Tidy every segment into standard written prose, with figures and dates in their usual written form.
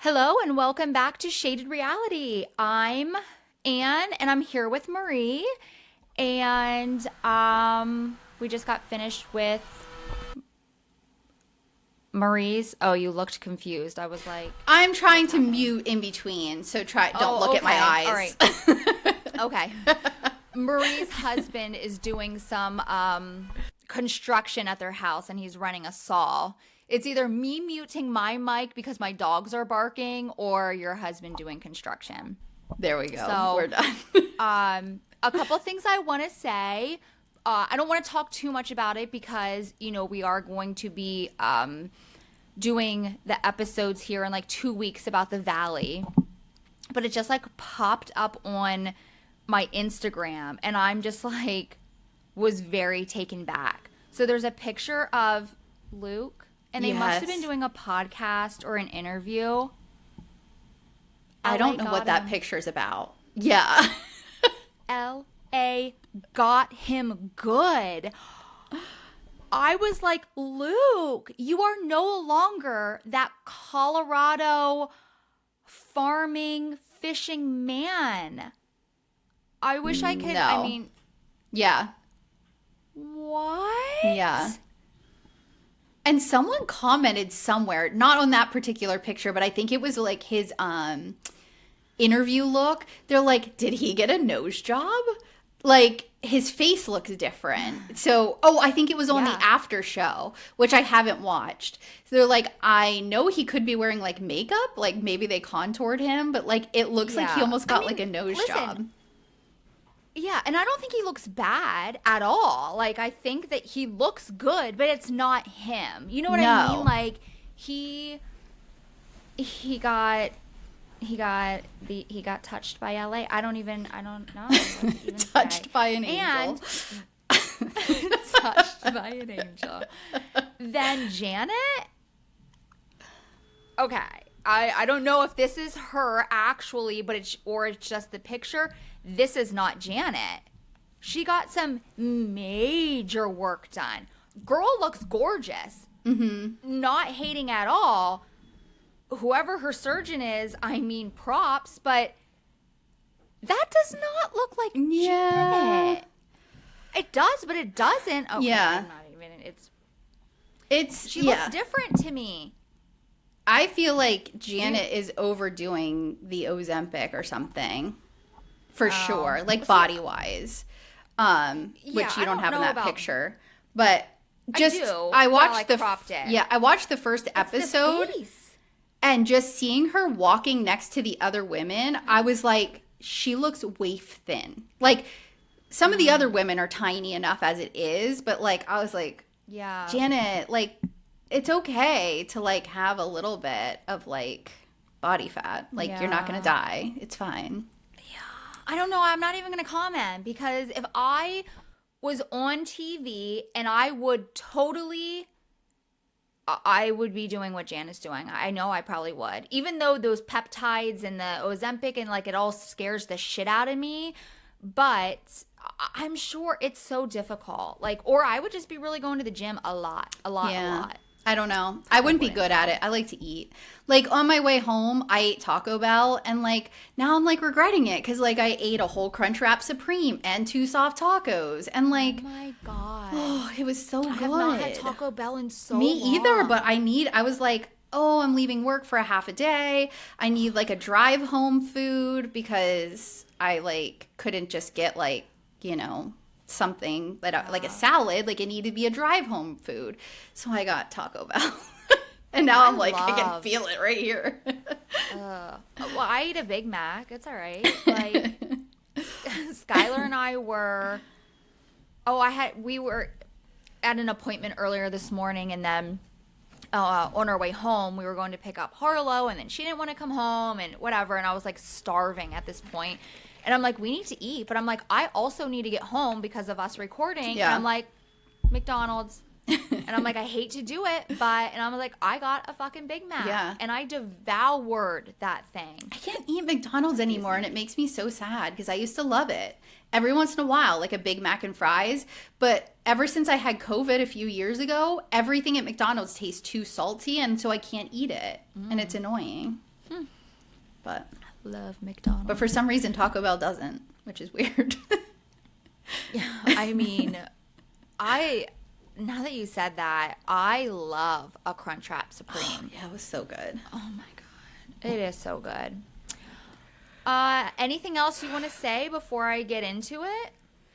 Hello and welcome back to Shaded Reality. I'm Anne and I'm here with Marie, and we just got finished with Marie's. Oh, you looked confused. I was like, I'm trying to mute in between, so don't look at my eyes. All right. Okay. Marie's husband is doing some construction at their house and he's running a saw. It's either me muting my mic because my dogs are barking or your husband doing construction. There we go. So, we're done. A couple things I want to say. I don't want to talk too much about it because, we are going to be doing the episodes here in like 2 weeks about the Valley. But it just like popped up on my Instagram and I'm just like was very taken back. So there's a picture of Luke. And they must have been doing a podcast or an interview. I don't know what that picture's about. Yeah. L.A. got him good. I was like, Luke, you are no longer that Colorado farming, fishing man. I wish I could. No. I mean. Yeah. What? Yeah. And someone commented somewhere, not on that particular picture, but I think it was like his interview look. They're like, did he get a nose job? Like, his face looks different. So, I think it was on the after show, which I haven't watched. So they're like, I know he could be wearing like makeup, like maybe they contoured him, but like it looks like he almost got like a nose job. Yeah, and I don't think he looks bad at all. Like, I think that he looks good, but it's not him. You know what I mean? Like, he got touched by LA. I don't know. Touched by an angel. Touched by an angel. Then Janet. Okay. I don't know if this is her actually, but it's just the picture. This is not Janet. She got some major work done. Girl looks gorgeous. Mm-hmm. Not hating at all. Whoever her surgeon is, I mean, props, but that does not look like Janet. It does, but it doesn't. Okay, yeah. I'm not even. She looks different to me. I feel like Janet is overdoing the Ozempic or something. For sure, like body-wise, which you don't have in that picture. But just I watched cropped it. Yeah, I watched the first episode, and just seeing her walking next to the other women, I was like, she looks waif thin. Like some of the other women are tiny enough as it is, but like I was like, yeah, Janet, like it's okay to like have a little bit of like body fat. Like you're not gonna die. It's fine. I don't know. I'm not even going to comment because if I was on TV and I would be doing what Jan is doing. I know I probably would. Even though those peptides and the Ozempic and like it all scares the shit out of me. But I'm sure it's so difficult. Like, or I would just be really going to the gym a lot. I don't know. I wouldn't be good at it. I like to eat. Like on my way home, I ate Taco Bell and like now I'm like regretting it because like I ate a whole Crunchwrap Supreme and 2 soft tacos and like, oh my God. Oh, it was so good. I have not had Taco Bell in so long. Me either, but I was like, I'm leaving work for a half a day. I need like a drive home food because I like couldn't just get like, something that like a salad, like it needed to be a drive home food. So I got Taco Bell. And now I can feel it right here. Well, I eat a Big Mac. It's all right. Like Skylar and I were we were at an appointment earlier this morning and then on our way home, we were going to pick up Harlow and then she didn't want to come home and whatever. And I was like starving at this point. And I'm like, we need to eat. But I'm like, I also need to get home because of us recording. Yeah. And I'm like, McDonald's. And I'm like, I hate to do it. And I'm like, I got a fucking Big Mac. Yeah. And I devoured that thing. I can't eat McDonald's anymore. And it makes me so sad because I used to love it. Every once in a while, like a Big Mac and fries. But ever since I had COVID a few years ago, everything at McDonald's tastes too salty. And so I can't eat it. And it's annoying. But love McDonald's. But for some reason, Taco Bell doesn't, which is weird. Yeah, I mean, now that you said that, I love a Crunchwrap Supreme. Oh, yeah, it was so good. Oh my God. It is so good. Anything else you want to say before I get into it?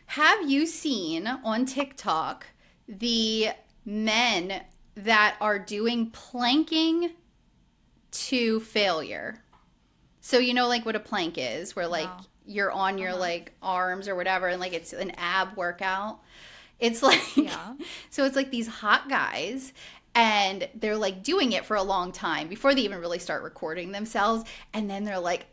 Have you seen on TikTok the men that are doing planking to failure? So you know like what a plank is, where like you're on your like arms or whatever, and like it's an ab workout. It's like so it's like these hot guys, and they're like doing it for a long time before they even really start recording themselves, and then they're like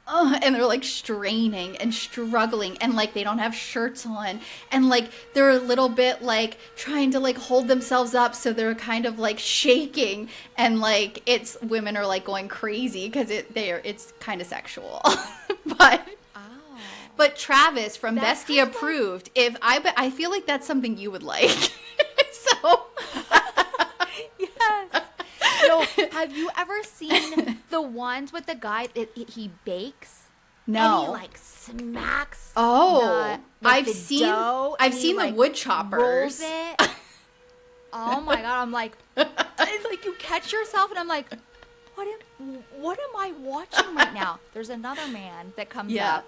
and they're like straining and struggling, and like they don't have shirts on, and like they're a little bit like trying to like hold themselves up, so they're kind of like shaking, and like it's women are like going crazy because it's kind of sexual. But Travis from Bestie approved. I feel like that's something you would like. So yes. So, have you ever seen the ones with the guy that he bakes? No. And he like smacks. I've seen the wood choppers. Rolls it. Oh my God! I'm like, it's like you catch yourself, and I'm like, what am I watching right now? There's another man that comes up,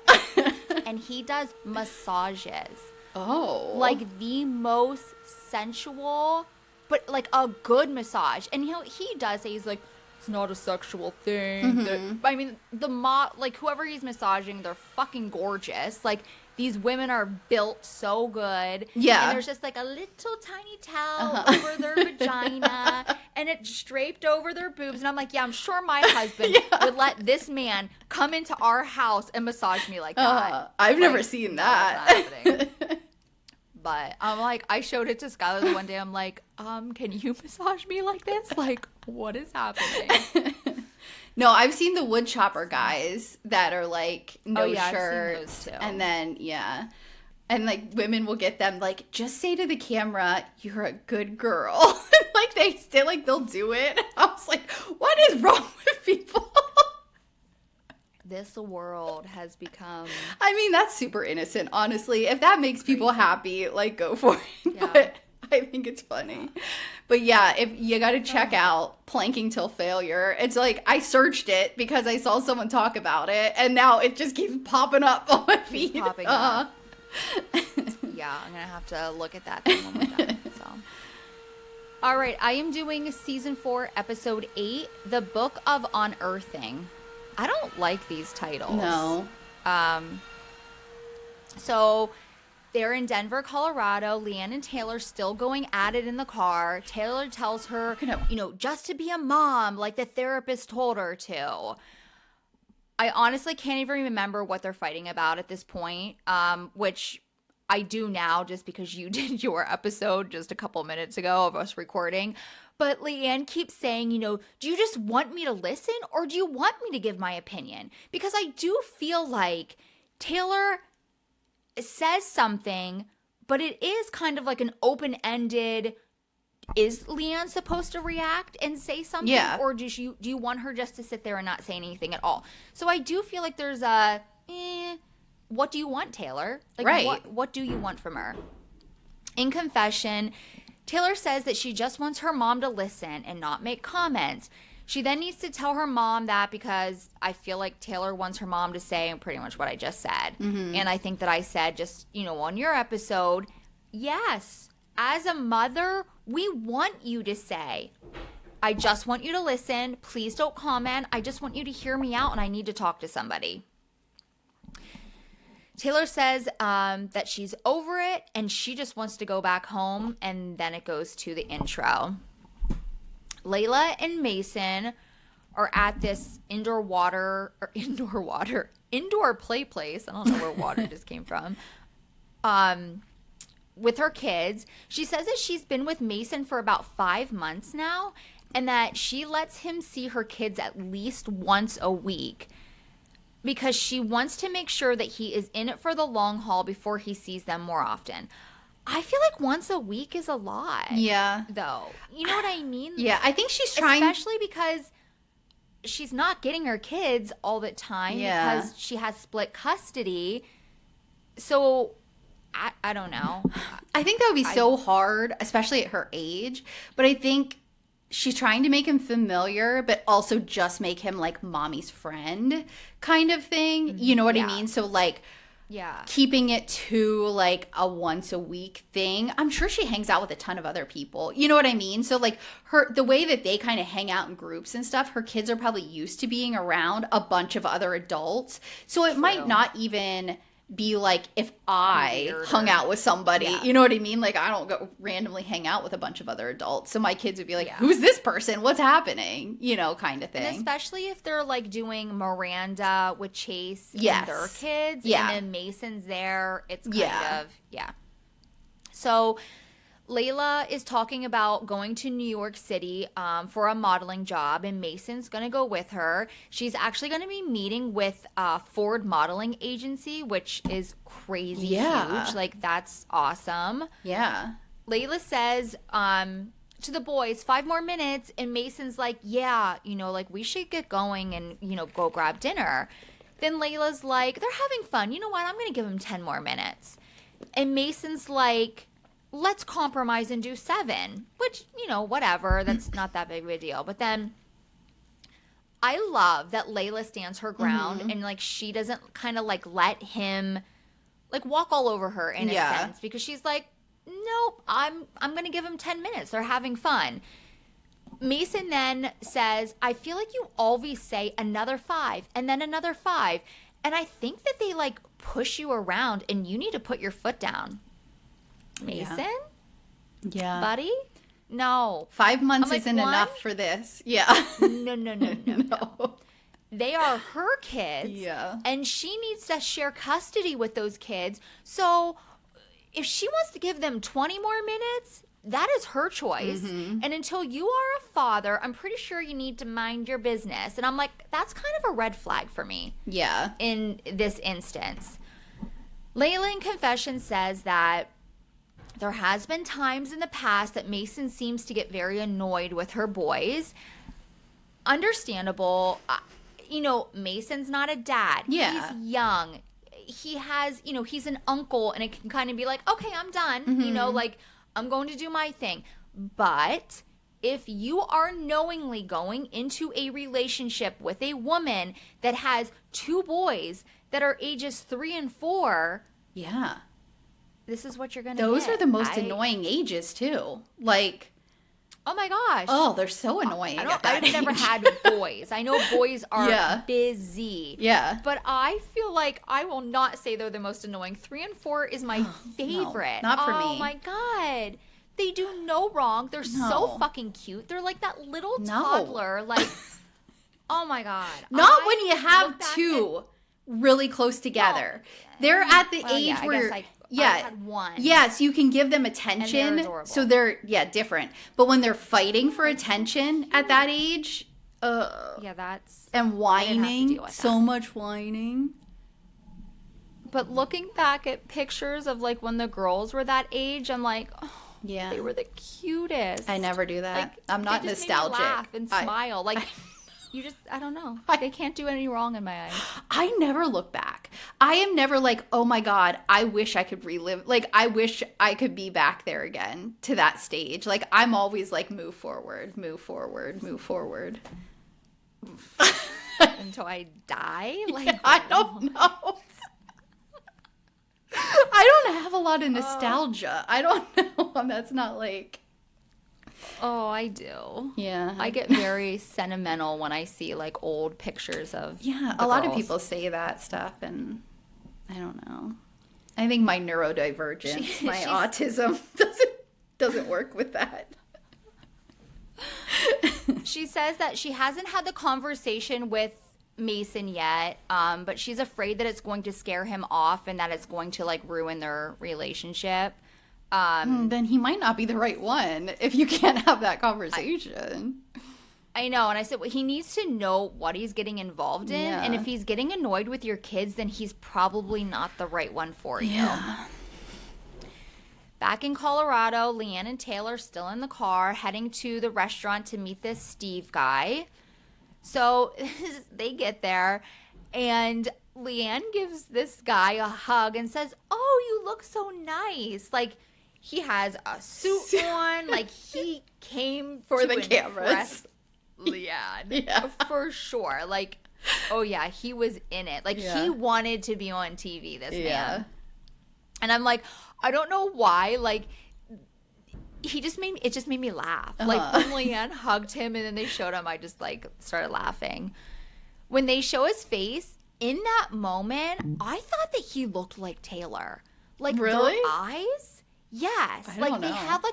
and he does massages. Oh, like the most sensual, but like a good massage. And you know, he does say, he's like, it's not a sexual thing. I mean, like whoever he's massaging, they're fucking gorgeous. Like these women are built so good. Yeah. And there's just like a little tiny towel over their vagina, and it's draped over their boobs. And I'm like, yeah, I'm sure my husband would let this man come into our house and massage me like that. I've never seen that. But I'm like, I showed it to Skylar the one day. I'm like, can you massage me like this? Like, what is happening? No, I've seen the wood chopper guys that are like no shirts. I've seen those too. And then, and like women will get them like, just say to the camera, you're a good girl. Like they still like, they'll do it. I was like, what is wrong with people? This world has become... I mean, that's super innocent, honestly. If that makes people happy, like, go for it. Yeah. But I think it's funny. But yeah, if you got to check out Planking Till Failure. It's like, I searched it because I saw someone talk about it, and now it just keeps popping up on my feed. Popping up. Yeah, I'm going to have to look at that thing when we're done. So. All right, I am doing Season 4, Episode 8, The Book of Unearthing. I don't like these titles. No. So they're in Denver, Colorado. Liann and Taylor still going at it in the car. Taylor tells her, just to be a mom, like the therapist told her to. I honestly can't even remember what they're fighting about at this point, which I do now just because you did your episode just a couple minutes ago of us recording. But Liann keeps saying, do you just want me to listen, or do you want me to give my opinion? Because I do feel like Taylor says something, but it is kind of like an open-ended, is Liann supposed to react and say something? Yeah. Or do you want her just to sit there and not say anything at all? So I do feel like there's a, what do you want, Taylor? Like, right. What do you want from her? In confession, Taylor says that she just wants her mom to listen and not make comments. She then needs to tell her mom that, because I feel like Taylor wants her mom to say pretty much what I just said. Mm-hmm. And I think that I said just, on your episode, yes, as a mother, we want you to say, I just want you to listen. Please don't comment. I just want you to hear me out, and I need to talk to somebody. Taylor says that she's over it and she just wants to go back home, and then it goes to the intro. Layla and Mason are at this indoor play place. I don't know where water just came from. With her kids. She says that she's been with Mason for about 5 months now, and that she lets him see her kids at least once a week, because she wants to make sure that he is in it for the long haul before he sees them more often. I feel like once a week is a lot. Yeah. Though. You know what I mean? Yeah, I think she's trying. Especially because she's not getting her kids all the time because she has split custody. So I don't know. I think that would be so hard, especially at her age. But I think she's trying to make him familiar, but also just make him like mommy's friend kind of thing. You know what I mean? So like, keeping it to like a once a week thing. I'm sure she hangs out with a ton of other people. You know what I mean? So like the way that they kind of hang out in groups and stuff, her kids are probably used to being around a bunch of other adults. So it might not even be like if I hung out with somebody, you know what I mean? Like I don't go randomly hang out with a bunch of other adults. So my kids would be like, who's this person? What's happening? You know, kind of thing. And especially if they're like doing Miranda with Chase and their kids. And then Mason's there. It's kind of, So Layla is talking about going to New York City for a modeling job, and Mason's going to go with her. She's actually going to be meeting with Ford Modeling Agency, which is crazy huge. Like, that's awesome. Yeah. Layla says to the boys, 5 more minutes, and Mason's like, yeah, you know, like, we should get going and, you know, go grab dinner. Then Layla's like, they're having fun. You know what? I'm going to give them 10 more minutes. And Mason's like, let's compromise and do 7, which, you know, whatever. That's not that big of a deal. But then I love that Layla stands her ground and, like, she doesn't kind of, like, let him, like, walk all over her in a sense, because she's like, nope, I'm going to give him 10 minutes. They're having fun. Mason then says, I feel like you always say another 5 and then another 5. And I think that they, like, push you around and you need to put your foot down. Mason? Yeah. Buddy? No. 5 months isn't enough for this. Yeah. No. They are her kids. Yeah. And she needs to share custody with those kids. So if she wants to give them 20 more minutes, that is her choice. And until you are a father, I'm pretty sure you need to mind your business. And I'm like, that's kind of a red flag for me. Yeah. In this instance. Layla in confession says that there has been times in the past that Mason seems to get very annoyed with her boys. Understandable. You know, Mason's not a dad. Yeah. He's young. He has, you know, he's an uncle, and it can kind of be like, okay, I'm done. You know, like, I'm going to do my thing. But if you are knowingly going into a relationship with a woman that has 2 boys that are ages 3 and 4. Yeah. This is what you're going to get. Those are the most annoying ages, too. Like, oh my gosh. Oh, they're so annoying. I've never had boys. I know boys are busy. Yeah. But I feel like I will not say they're the most annoying. 3 and 4 is my favorite. No, not for me. Oh my God. They do no wrong. They're so fucking cute. They're like that little toddler. Like, oh my God. Not when you have 2 really close together. They're at the age where... I had 1. Yes, you can give them attention. And they're adorable. So they're, different. But when they're fighting for attention at that age, that's... And whining, so much whining. But looking back at pictures of, like, when the girls were that age, I'm like, oh, they were the cutest. I never do that. Like, I'm not nostalgic. Made me laugh and smile. You just, I don't know. They can't do any wrong in my eyes. I never look back. I am never like, oh my God, I wish I could relive. Like, I wish I could be back there again to that stage. Like, I'm always like, move forward, move forward, move forward. Until I die? Like, I don't know. I don't have a lot of nostalgia. I don't know. That's not like... Oh, I do. Yeah. I get very sentimental when I see, like, old pictures of a lot of people say that stuff, and I don't know. I think my neurodivergence, my autism doesn't work with that. She says that she hasn't had the conversation with Mason yet, but she's afraid that it's going to scare him off and that it's going to, like, ruin their relationship. Then he might not be the right one if you can't have that conversation. I know. And I said, well, he needs to know what he's getting involved in. Yeah. And if he's getting annoyed with your kids, then he's probably not the right one for you. Yeah. Back in Colorado, Liann and Taylor still in the car, heading to the restaurant to meet this Steve guy. So they get there, and Liann gives this guy a hug and says, "Oh, you look so nice." Like, he has a suit on. Like, he came for to the cameras. Liann. Yeah. For sure. Like, oh, yeah, he was in it. Like, he wanted to be on TV, this man. And I'm like, I don't know why. Like, it just made me laugh. Like, when Liann hugged him and then they showed him, I just, like, started laughing. When they show his face, in that moment, I thought that he looked like Taylor. Like, really? Their eyes? Yes. I don't know. They have,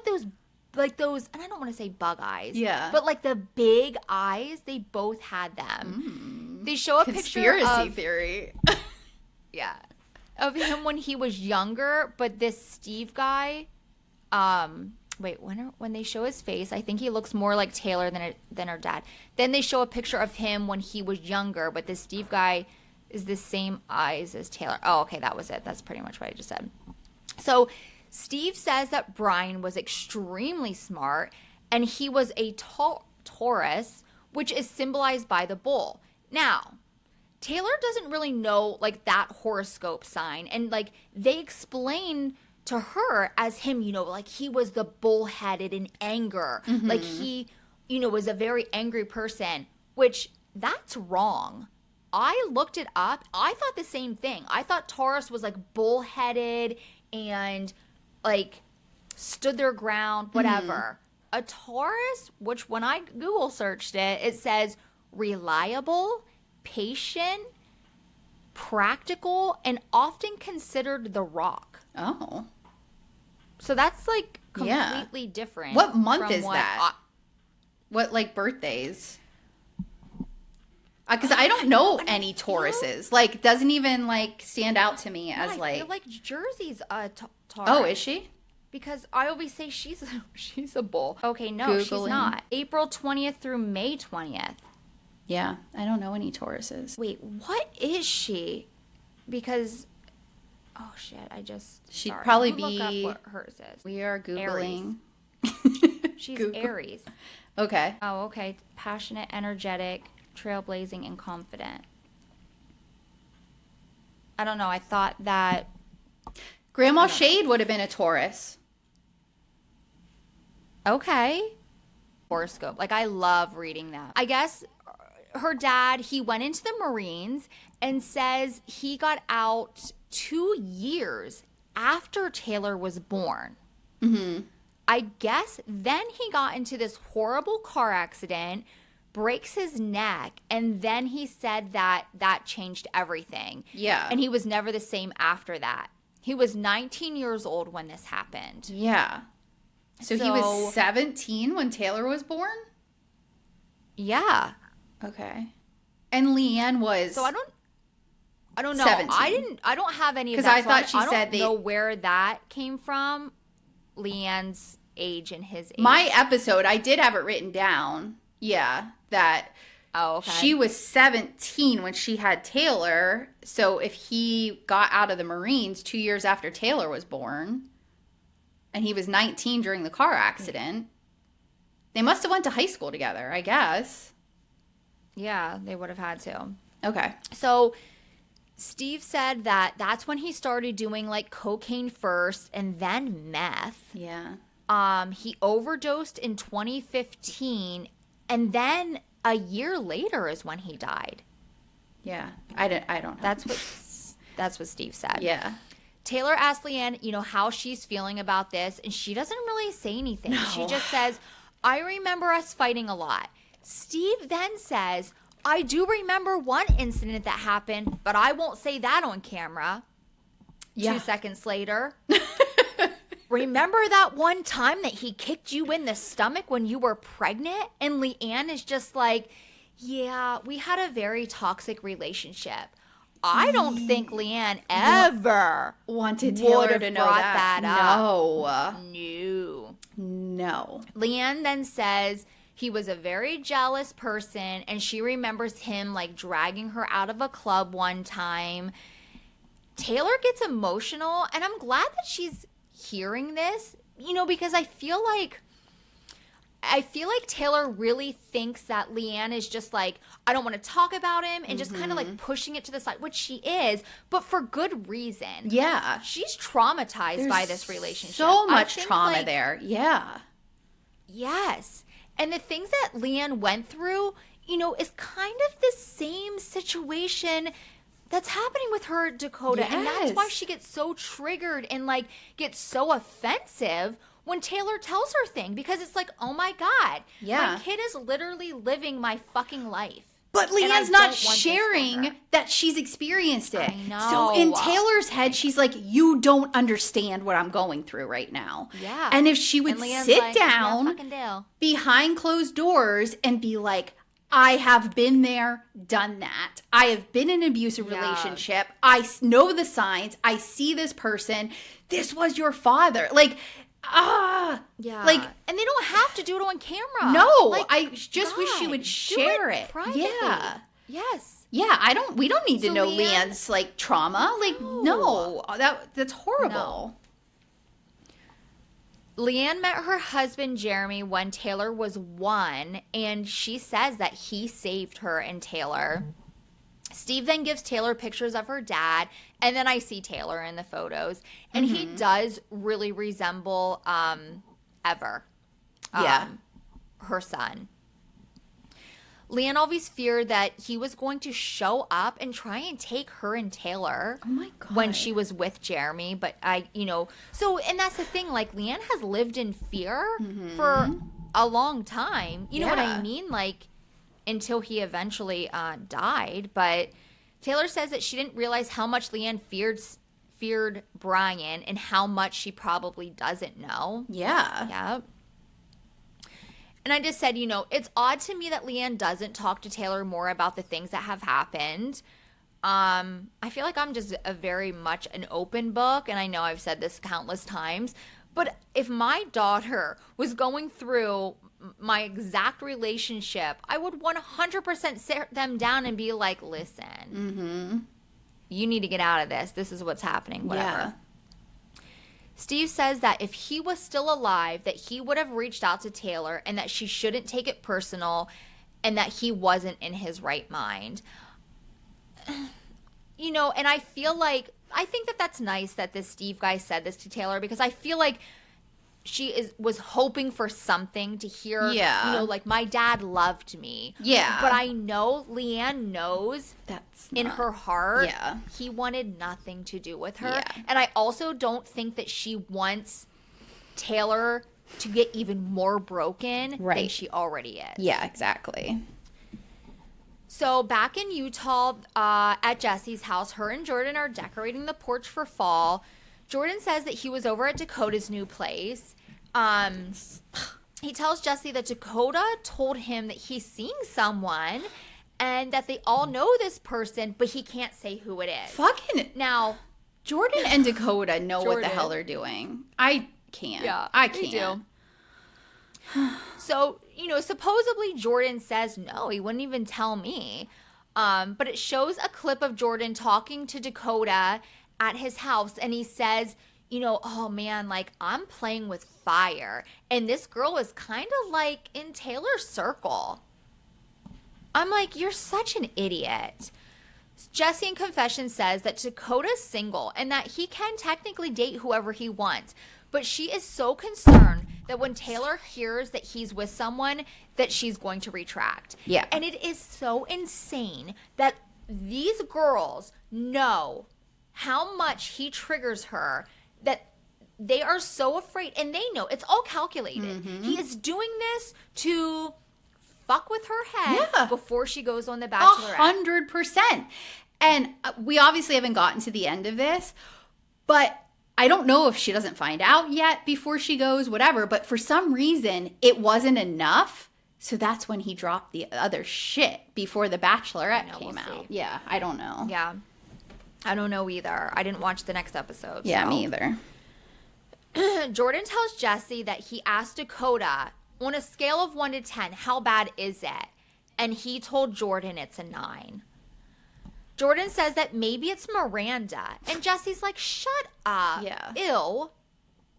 those, and I don't want to say bug eyes. Yeah. But, like, the big eyes, they both had them. They show a picture of... Conspiracy theory. Yeah. Of him when he was younger, but this Steve guy, when they show his face, I think he looks more like Taylor than her dad. Then they show a picture of him when he was younger, but this Steve guy is the same eyes as Taylor. Oh, okay, that was it. That's pretty much what I just said. So Steve says that Brian was extremely smart, and he was a Taurus, which is symbolized by the bull. Now, Taylor doesn't really know, like, that horoscope sign, and, like, they explain to her as him, like, he was the bullheaded in anger. Like, he, was a very angry person, which that's wrong. I looked it up. I thought the same thing. I thought Taurus was, like, bullheaded and, like, stood their ground, whatever. A Taurus, which when I Google searched it, it says reliable, patient, practical, and often considered the rock. Oh. So that's, like, completely different. What month is that? What, like, birthdays? Because I don't know any Tauruses. Like, doesn't even, like, stand out to me as, like... I feel like Jersey's a Taurus. Oh, is she? Because I always say she's a bull. Okay, no, she's not. April 20th through May 20th. Yeah, I don't know any Tauruses. Wait, what is she? Because... Oh, shit, She'd sorry. probably Look be... up what hers is. We are Googling. She's Google. Aries. Okay. Oh, okay. Passionate, energetic, trailblazing, and confident. I don't know. I thought that... Grandma Shade would have been a Taurus. Okay. Horoscope. Like, I love reading that. I guess her dad, he went into the Marines and says he got out 2 years after Taylor was born. I guess then he got into this horrible car accident, breaks his neck, and then he said that changed everything. Yeah. And he was never the same after that. He was 19 years old when this happened. Yeah. So he was 17 when Taylor was born? Yeah. Okay. And Liann was... So I don't know. 17. I don't have any of that. Because I thought she said I don't know where that came from. Liann's age and his age. My episode, I did have it written down. Yeah. That... Oh, okay. She was 17 when she had Taylor. So if he got out of the Marines 2 years after Taylor was born, and he was 19 during the car accident, they must have went to high school together, I guess. Yeah, they would have had to. Okay. So Steve said that that's when he started doing, like, cocaine first and then meth. Yeah. He overdosed in 2015, and then a year later is when he died. Yeah. I don't know. That's what Steve said. Yeah. Taylor asked Liann, how she's feeling about this, and she doesn't really say anything. No. She just says, I remember us fighting a lot. Steve then says, I do remember one incident that happened, but I won't say that on camera. Yeah. 2 seconds later. Remember that one time that he kicked you in the stomach when you were pregnant? And Liann is just like, yeah, we had a very toxic relationship. I don't think Liann ever wanted Taylor to know that. up. No. Liann then says he was a very jealous person, and she remembers him, like, dragging her out of a club one time. Taylor gets emotional, and I'm glad that she's hearing this, because I feel like I feel like Taylor really thinks that Liann is just like, I don't want to talk about him, and just kind of like pushing it to the side, which she is, but for good reason. Yeah. She's traumatized by this relationship. So much trauma there. Yeah. Yes. And the things that Liann went through, you know, is kind of the same situation that's happening with her, Dakota. Yes. And that's why she gets so triggered and like gets so offensive when Taylor tells her thing, because it's like, oh my God, my kid is literally living my fucking life. But Leanne's not sharing that she's experienced it. I know. So in Taylor's head, she's like, you don't understand what I'm going through right now. Yeah. And if she would sit down behind closed doors and be like, I have been there, done that. I have been in an abusive relationship. I know the signs. I see this person. This was your father. Like, like, and they don't have to do it on camera. No, like, I just wish she would share it privately. Yeah. Yes. Yeah, we don't need to know Leanne's like trauma. Like, no. That's horrible. No. Liann met her husband Jeremy when Taylor was 1, and she says that he saved her and Taylor. Steve then gives Taylor pictures of her dad, and then I see Taylor in the photos, and he does really resemble Ever, her son. Liann always feared that he was going to show up and try and take her and Taylor when she was with Jeremy, but and that's the thing, like, Liann has lived in fear for a long time, you know what I mean, like, until he eventually died. But Taylor says that she didn't realize how much Liann feared Brian and how much she probably doesn't know. Yeah. Yeah. And I just said, it's odd to me that Liann doesn't talk to Taylor more about the things that have happened. I feel like I'm just a very much an open book, and I know I've said this countless times, but if my daughter was going through my exact relationship, I would 100% sit them down and be like, listen, you need to get out of this. This is what's happening, whatever. Yeah. Steve says that if he was still alive, that he would have reached out to Taylor and that she shouldn't take it personal and that he wasn't in his right mind. And I think that that's nice that this Steve guy said this to Taylor, because I feel like she was hoping for something to hear, like, my dad loved me. Yeah. But I know Liann knows in her heart, he wanted nothing to do with her. Yeah. And I also don't think that she wants Taylor to get even more broken than she already is. Yeah, exactly. So back in Utah at Jesse's house, her and Jordan are decorating the porch for fall. Jordan says that he was over at Dakota's new place. He tells Jesse that Dakota told him that he's seeing someone and that they all know this person, but he can't say who it is. Fucking now, Jordan and Dakota know what the hell they're doing. I can't. Yeah, I can't. So, supposedly Jordan says no, he wouldn't even tell me. But it shows a clip of Jordan talking to Dakota at his house, and he says, oh man, like, I'm playing with fire, and this girl is kind of like in Taylor's circle. I'm like, you're such an idiot. Jesse in confession says that Dakota's single and that he can technically date whoever he wants, but she is so concerned that when Taylor hears that he's with someone, that she's going to retract. Yeah. And it is so insane that these girls know how much he triggers her, that they are so afraid, and they know it's all calculated. He is doing this to fuck with her head before she goes on The Bachelorette. 100%. And we obviously haven't gotten to the end of this, but I don't know if she doesn't find out yet before she goes, whatever, but for some reason it wasn't enough. So that's when he dropped the other shit before The Bachelorette came out. Yeah, I don't know. Yeah. I don't know either. I didn't watch the next episode. Yeah, me either. Jordan tells Jesse that he asked Dakota, on a scale of 1 to 10, how bad is it? And he told Jordan it's a 9. Jordan says that maybe it's Miranda. And Jesse's like, shut up. Yeah. Ew.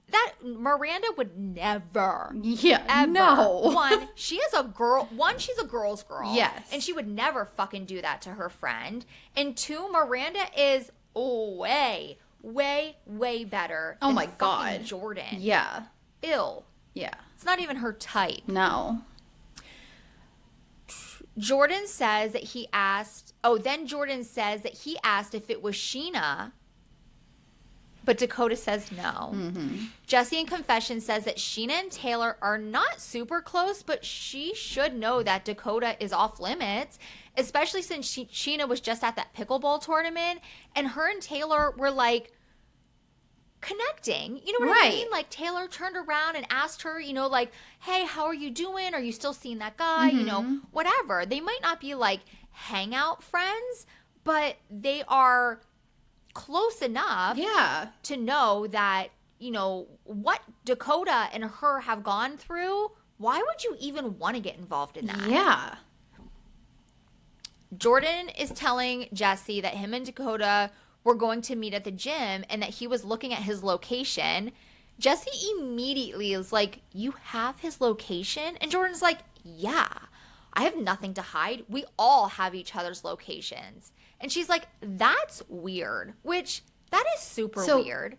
that Miranda would never. Yeah, ever. no. One, she's a girl's girl. Yes. And she would never fucking do that to her friend. And two, Miranda is way, way, way better Oh than my fucking God. Jordan. Yeah. Ew. Yeah. It's not even her type. No. Jordan says that he asked if it was Shinia, but Dakota says no. Mm-hmm. Jesse in confession says that Shinia and Taylor are not super close, but she should know that Dakota is off limits, especially since Shinia was just at that pickleball tournament, and her and Taylor were like connecting. You know what I mean? Like Taylor turned around and asked her, you know, like, hey, how are you doing? Are you still seeing that guy? Mm-hmm. You know, whatever. They might not be like hangout friends, but they are close enough to know that, you know, what Dakota and her have gone through. Why would you even want to get involved in that? Yeah. Jordan is telling Jesse that him and Dakota were going to meet at the gym and that he was looking at his location. Jesse immediately is like, you have his location? And Jordan's like, yeah, I have nothing to hide. We all have each other's locations. And she's like, that's weird, which that is super weird.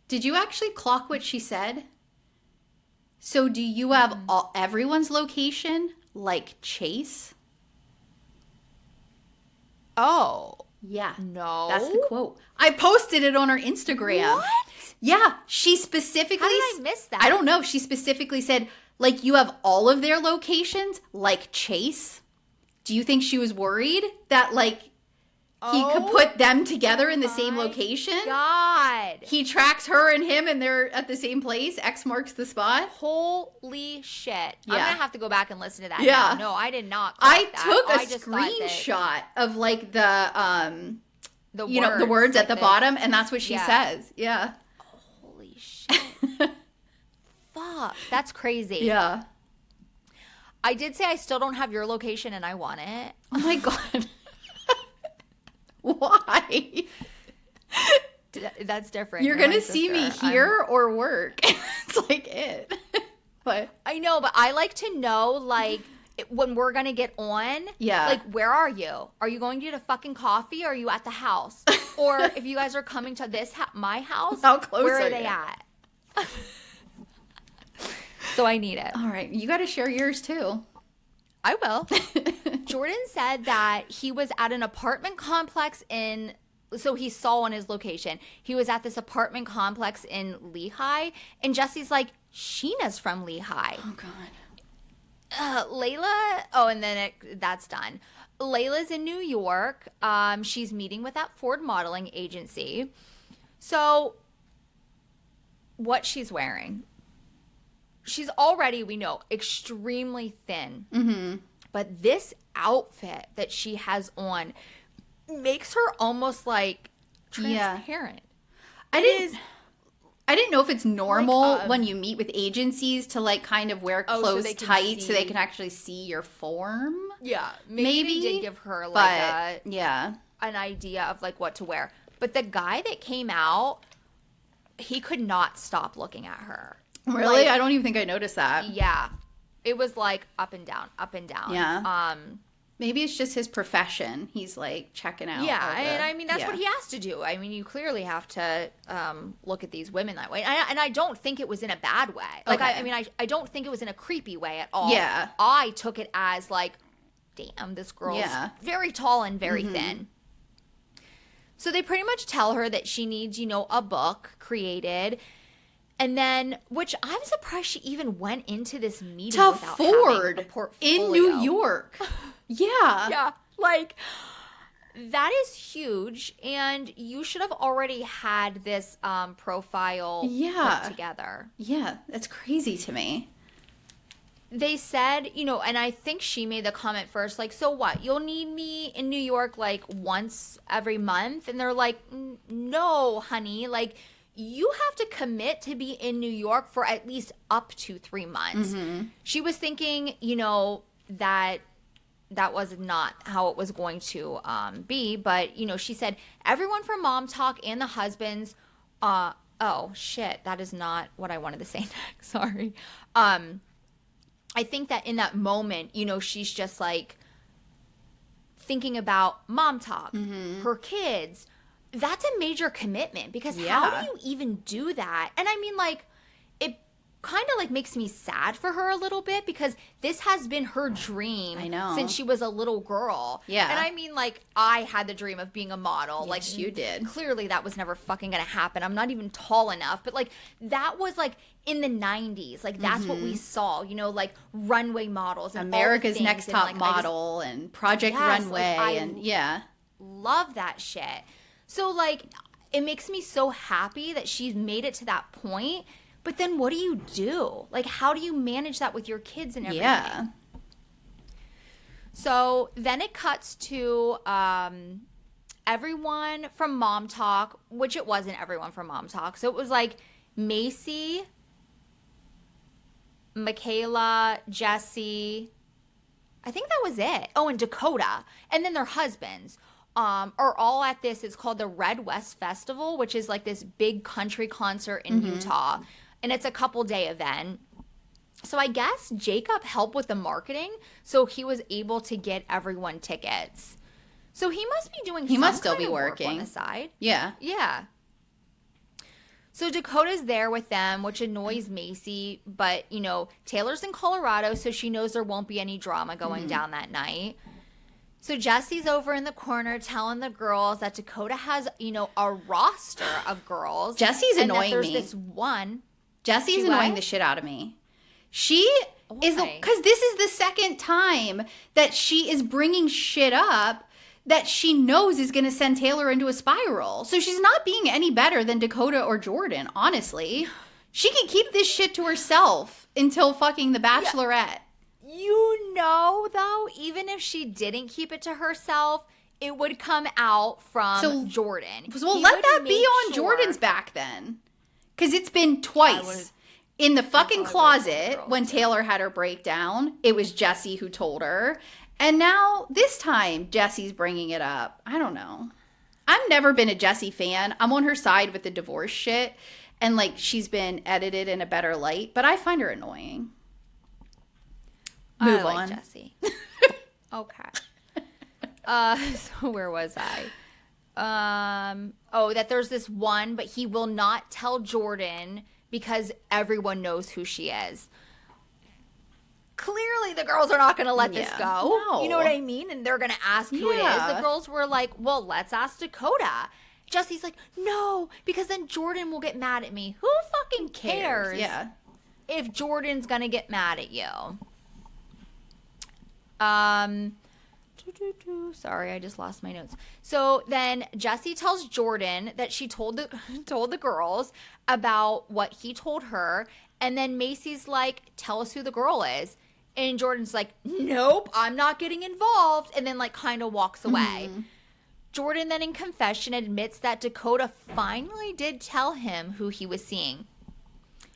Did you actually clock what she said? So do you have everyone's location like Chase? Oh. Yeah. No. That's the quote. I posted it on her Instagram. What? Yeah. She specifically... How did I miss that? I don't know. She specifically said, like, you have all of their locations like Chase. Do you think she was worried that, like, he could put them together in the same location? God. He tracks her and him and they're at the same place. X marks the spot. Holy shit. Yeah. I'm going to have to go back and listen to that. Yeah. No, I did not. I that. took a screenshot of like the words, words like at the bottom, and that's what she says. Yeah. Holy shit. Fuck. That's crazy. Yeah. I did say I still don't have your location and I want it. Oh my God. Why? That's different. You're going to see me here or work. It's like it. But I know, but I like to know, like, when we're going to get on. Yeah. Like, where are you? Are you going to get a fucking coffee or are you at the house? Or if you guys are coming to my house, how close where are are they you? at? So I need it. All right. You got to share yours too. I will. Jordan said that he was at an apartment complex so he saw on his location, he was at this apartment complex in Lehigh, and Jesse's like, Sheena's from Lehigh. Oh, God. Layla, and then that's done. Layla's in New York. She's meeting with that Ford modeling agency. So, what she's wearing. She's already, we know, extremely thin. Mm-hmm. But this outfit that she has on makes her almost like transparent. I didn't know if it's normal like, when you meet with agencies to like kind of wear clothes tight so they can actually see your form. Yeah, maybe they did give her like an idea of like what to wear. But the guy that came out, he could not stop looking at her. Really? Like, I don't even think I noticed that. Yeah. It was like up and down, up and down. Yeah. Maybe it's just his profession. He's like checking out. Yeah, and I mean, that's what he has to do. I mean, you clearly have to look at these women that way. And I don't think it was in a bad way. Like, okay. I don't think it was in a creepy way at all. Yeah. I took it as like, damn, this girl's very tall and very thin. So they pretty much tell her that she needs, a book created. And then, which I'm surprised she even went into this meeting to without Ford having a portfolio. in New York. Yeah. Yeah. Like, that is huge. And you should have already had this profile put together. Yeah. That's crazy to me. They said, and I think she made the comment first, like, so what? You'll need me in New York like once every month? And they're like, no, honey. Like, you have to commit to be in New York for at least up to 3 months. Mm-hmm. She was thinking, that was not how it was going to be. But, she said everyone from Mom Talk and the husbands Oh, shit. That is not what I wanted to say next. Sorry. I think that in that moment, you know, she's just like thinking about mom talk, her kids. That's a major commitment because how do you even do that? And I mean, like, it kind of like makes me sad for her a little bit because this has been her dream since she was a little girl. Yeah. And I mean, like, I had the dream of being a model. Yes, like, you did. Clearly that was never fucking gonna happen. I'm not even tall enough. But like, that was like in the 90s. Like, that's what we saw, you know, like runway models and America's Next Top Model and Project Runway. Like, and love that shit. So like, it makes me so happy that she's made it to that point. But then what do you do? Like, how do you manage that with your kids and everything? Yeah. So then it cuts to everyone from Mom Talk, which it wasn't everyone from Mom Talk. So it was like Macy, Michaela, Jesse. I think that was it. Oh, and Dakota. And then their husbands. Are all at this. It's called the Red West Festival, which is like this big country concert in Utah. And it's a couple-day event. So I guess Jacob helped with the marketing, so he was able to get everyone tickets. So he must be doing some must still kind be of work working on the side. Yeah. Yeah. So Dakota's there with them, which annoys Macy. But, you know, Taylor's in Colorado, so she knows there won't be any drama going down that night. So Jesse's over in the corner telling the girls that Dakota has, you know, a roster of girls. Jesse's and annoying that there's me. This one. Jesse's annoying the shit out of me. She is, Why? because this is the second time that she is bringing shit up that she knows is going to send Taylor into a spiral. So she's not being any better than Dakota or Jordan, honestly. She can keep this shit to herself until fucking The Bachelorette. You know, though, even if she didn't keep it to herself, it would come out from Jordan. Well, let that be on Jordan's back then. Because it's been twice. In the fucking closet, when Taylor had her breakdown, it was Jesse who told her. And now, this time, Jesse's bringing it up. I don't know. I've never been a Jessie fan. I'm on her side with the divorce shit. And, like, she's been edited in a better light. But I find her annoying. Move on. Jessie. Okay. So where was I? That there's this one, but he will not tell Jordan because everyone knows who she is. Clearly, the girls are not going to let this go. No. You know what I mean? And they're going to ask who it is. The girls were like, well, let's ask Dakota. Jesse's like, no, because then Jordan will get mad at me. Who fucking cares? Yeah. If Jordan's going to get mad at you. Sorry, I just lost my notes. So then Jessie tells Jordan that she told the girls about what he told her, and then Macy's like, tell us who the girl is. And Jordan's like, nope, I'm not getting involved, and then like kind of walks away. Jordan then in confession admits that Dakota finally did tell him who he was seeing.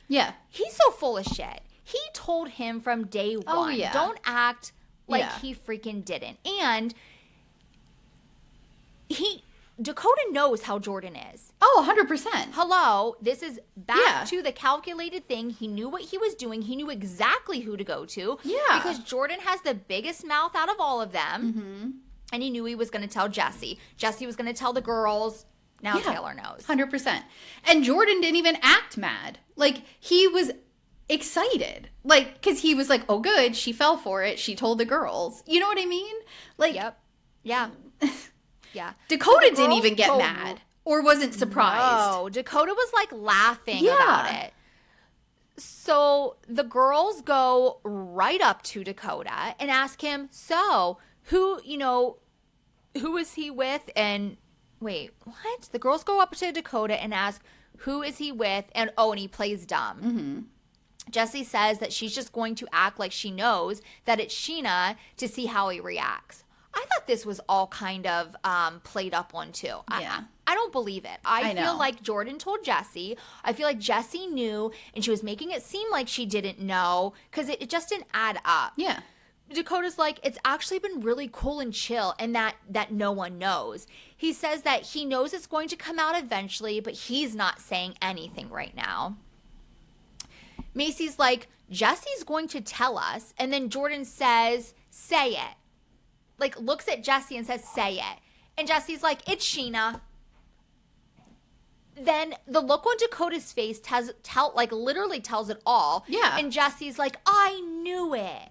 Yeah. He's so full of shit. He told him from day one. Oh, yeah. Don't act like he freaking didn't. And Dakota knows how Jordan is. Oh, 100%. Hello, this is back to the calculated thing. He knew what he was doing. He knew exactly who to go to. Yeah. Because Jordan has the biggest mouth out of all of them. And he knew he was going to tell Jessie. Jessie was going to tell the girls. Now Taylor knows. 100%. And Jordan didn't even act mad. Like, he was excited. Like, because he was like, oh, good, she fell for it. She told the girls. You know what I mean? Like, yep. Yeah. Yeah. Dakota didn't even get mad or wasn't surprised. No, Dakota was like laughing about it. So the girls go right up to Dakota and ask him, so who is he with? And wait, what? The girls go up to Dakota and ask, who is he with? And he plays dumb. Jessie says that she's just going to act like she knows that it's Shinia to see how he reacts. I thought this was all kind of played up on too. Yeah. I don't believe it. I feel like Jordan told Jessie. I feel like Jessie knew and she was making it seem like she didn't know because it just didn't add up. Yeah. Dakota's like, it's actually been really cool and chill, and that no one knows. He says that he knows it's going to come out eventually, but he's not saying anything right now. Macy's like, Jesse's going to tell us, and then Jordan says, say it. Like, looks at Jesse and says, say it. And Jesse's like, it's Shinia. Then the look on Dakota's face literally tells it all. Yeah. And Jesse's like, I knew it.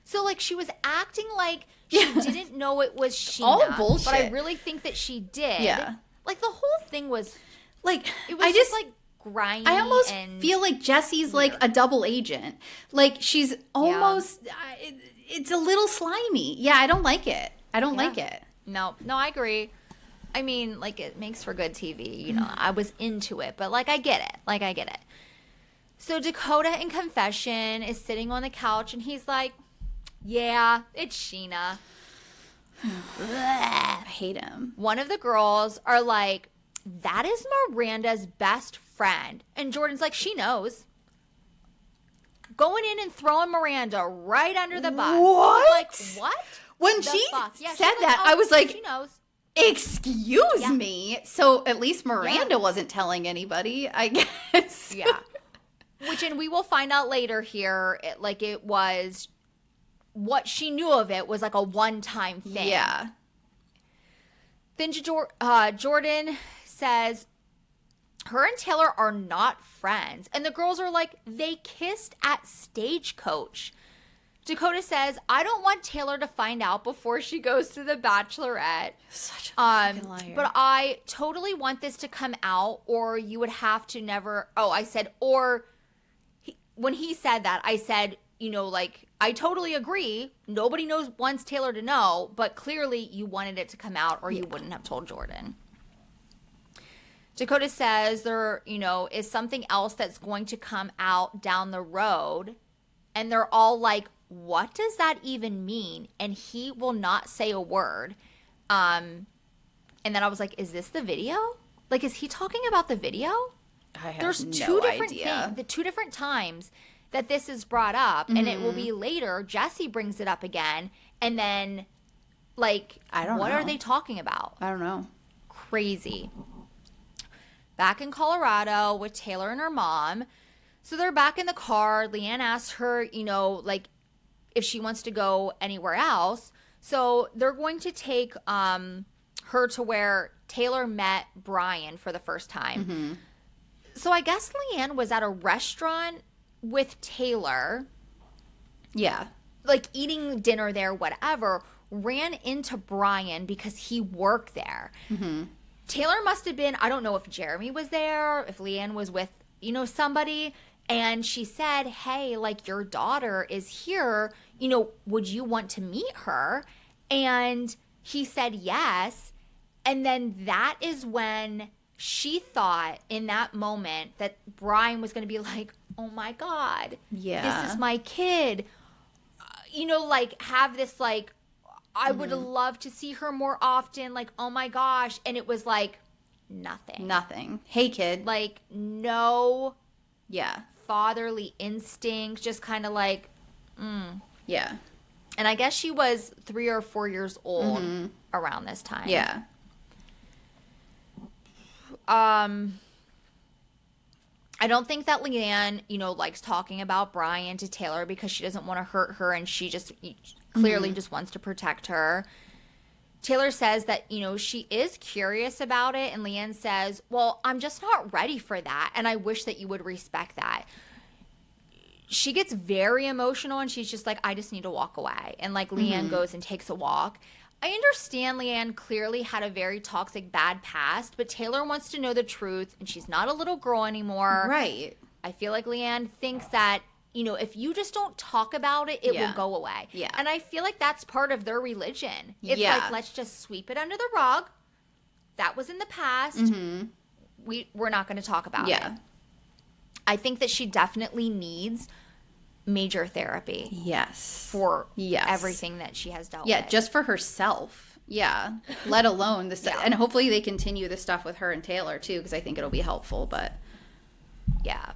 So, like, she was acting like she didn't know it was Shinia. All bullshit. But I really think that she did. Yeah. Like, the whole thing was, like, it was just like, grimy. I almost feel like Jesse's weird. like a double agent. Like, she's almost, it's a little slimy. Yeah, I don't like it. I don't like it. No, I agree. I mean, like, it makes for good TV. You know, I was into it, but, like, I get it. So Dakota in confession is sitting on the couch, and he's like, yeah, it's Shinia. I hate him. One of the girls are like, that is Miranda's best friend. And Jordan's like, she knows. Going in and throwing Miranda right under the bus. What? Like, what? When she said that, I was like, she knows. Excuse me. So at least Miranda wasn't telling anybody, I guess. Yeah. Which, and we will find out later here, it was, what she knew of it was like a one-time thing. Yeah. Then Jordan says her and Taylor are not friends. And the girls are like, they kissed at Stagecoach. Dakota says, I don't want Taylor to find out before she goes to the Bachelorette. Such a fucking liar. But I totally want this to come out, or you would have to never. Oh, I said, or when he said that, I said, you know, like, I totally agree. Nobody wants Taylor to know, but clearly you wanted it to come out, or you wouldn't have told Jordan. Dakota says there, you know, is something else that's going to come out down the road, and they're all like, what does that even mean? And he will not say a word. And then I was like, is this the video? Like, is he talking about the video? There's two different things, the two different times that this is brought up, and it will be later. Jesse brings it up again, and then, like, what are they talking about? I don't know. Crazy. Back in Colorado with Taylor and her mom. So they're back in the car. Liann asks her, you know, like, if she wants to go anywhere else. So they're going to take her to where Taylor met Brian for the first time. Mm-hmm. So I guess Liann was at a restaurant with Taylor. Yeah. Like, eating dinner there, whatever. Ran into Brian because he worked there. Mm-hmm. Taylor must have been, I don't know if Jeremy was there, if Liann was with, you know, somebody. And she said, hey, like, your daughter is here. You know, would you want to meet her? And he said yes. And then that is when she thought in that moment that Brian was going to be like, oh, my God. Yeah. This is my kid. You know, like, have this, like, I would love to see her more often. Like, oh, my gosh. And it was like nothing. Hey, kid. Like, no. Yeah. Fatherly instinct, just kind of like, Yeah. And I guess she was 3 or 4 years old around this time. Yeah. I don't think that Liann, you know, likes talking about Brian to Taylor because she doesn't want to hurt her, and she just clearly just wants to protect her. Taylor says that, you know, she is curious about it, and Liann says, well, I'm just not ready for that, and I wish that you would respect that. She gets very emotional, and she's just like, I just need to walk away. And, like, Liann goes and takes a walk. I understand Liann clearly had a very toxic, bad past, but Taylor wants to know the truth, and she's not a little girl anymore. Right. I feel like Liann thinks that, you know, if you just don't talk about it, it will go away. Yeah. And I feel like that's part of their religion. It's like, let's just sweep it under the rug. That was in the past. Mm-hmm. We're not going to talk about it. I think that she definitely needs major therapy. Yes. For everything that she has dealt with. Yeah, just for herself. Yeah. Let alone the stuff. And hopefully they continue the stuff with her and Taylor, too, because I think it'll be helpful. But yeah.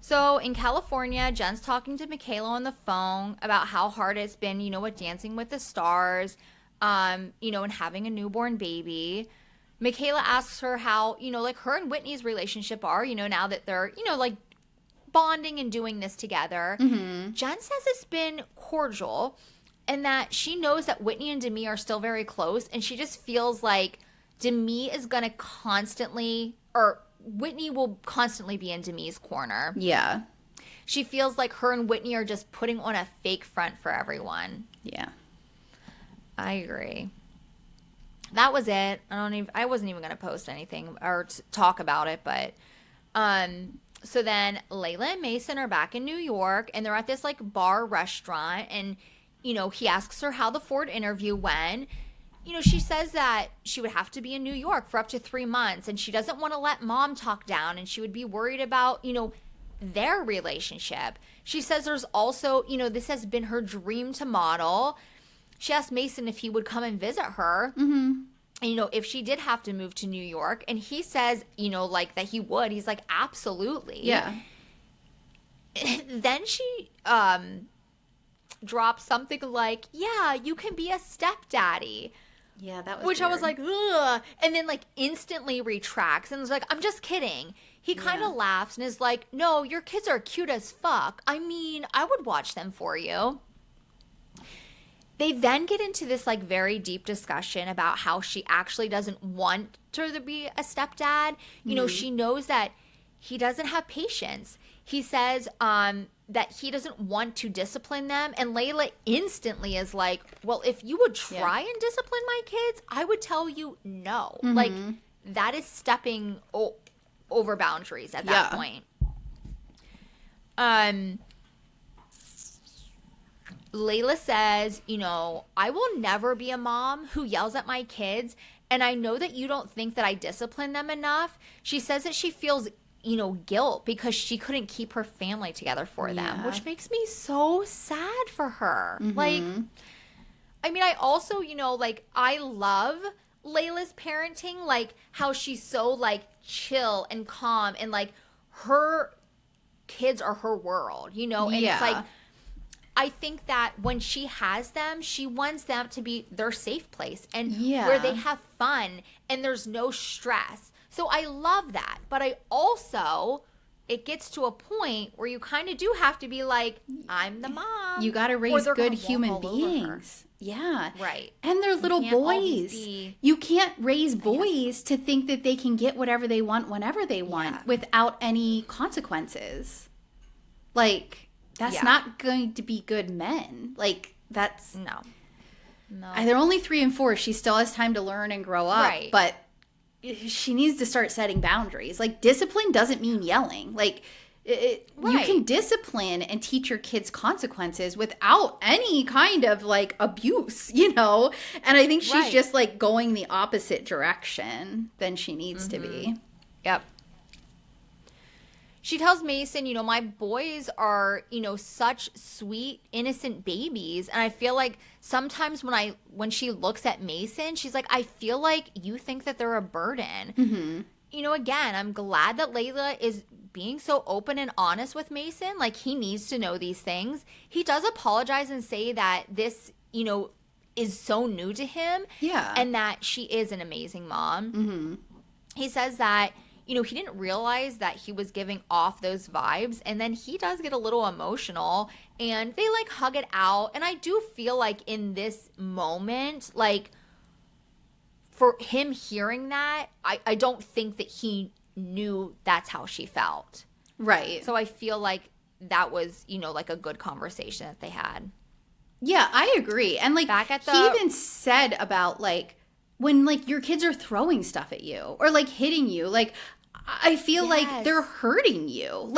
So in California, Jen's talking to Michaela on the phone about how hard it's been, with Dancing with the Stars, and having a newborn baby. Michaela asks her how, her and Whitney's relationship are, now that they're, bonding and doing this together. Mm-hmm. Jen says it's been cordial and that she knows that Whitney and Demi are still very close, and she just feels like Demi is going to constantly, or Whitney will constantly be in Demi's corner. Yeah. She feels like her and Whitney are just putting on a fake front for everyone. Yeah. I agree. That was it. I wasn't even going to post anything or talk about it, but so then Layla and Mason are back in New York, and they're at this bar restaurant, and he asks her how the Ford interview went. She says that she would have to be in New York for up to 3 months, and she doesn't want to let mom talk down, and she would be worried about, their relationship. She says there's also, this has been her dream to model. She asked Mason if he would come and visit her. Mm-hmm. And, if she did have to move to New York, and he says, that he would. He's like, absolutely. Yeah. Then she drops something like, yeah, you can be a stepdaddy. Yeah, that was Which weird. I was like, ugh. And then instantly retracts and was like, I'm just kidding. He kind of laughs and is like, no, your kids are cute as fuck. I mean, I would watch them for you. They then get into this very deep discussion about how she actually doesn't want her to be a stepdad. She knows that he doesn't have patience. He says that he doesn't want to discipline them. And Layla instantly is like, well, if you would try and discipline my kids, I would tell you no. Mm-hmm. That is stepping over boundaries at that point. Layla says, I will never be a mom who yells at my kids, and I know that you don't think that I discipline them enough. She says that she feels, guilt because she couldn't keep her family together for them, which makes me so sad for her. Mm-hmm. I also, I love Layla's parenting, how she's so, chill and calm, and, her kids are her world, and it's I think that when she has them, she wants them to be their safe place and where they have fun and there's no stress. So I love that. But I also, it gets to a point where you kind of do have to be like, I'm the mom. You got to raise good human beings. Yeah. Right. And they're little boys. You can't raise boys to think that they can get whatever they want whenever they want without any consequences. That's not going to be good men. That's... No. They're only 3 and 4. She still has time to learn and grow up. Right. But she needs to start setting boundaries. Discipline doesn't mean yelling. You can discipline and teach your kids consequences without any kind of, abuse, And I think she's just, going the opposite direction than she needs to be. Yep. She tells Mason, my boys are, such sweet, innocent babies. And I feel like sometimes when she looks at Mason, she's like, I feel like you think that they're a burden. Mm-hmm. Again, I'm glad that Layla is being so open and honest with Mason. He needs to know these things. He does apologize and say that this, is so new to him. Yeah. And that she is an amazing mom. Mm-hmm. He says that he didn't realize that he was giving off those vibes. And then he does get a little emotional and they hug it out. And I do feel like in this moment, for him hearing that, I don't think that he knew that's how she felt. Right. So I feel like that was, a good conversation that they had. Yeah, I agree. And Back at he even said about when your kids are throwing stuff at you or hitting you, I feel like they're hurting you.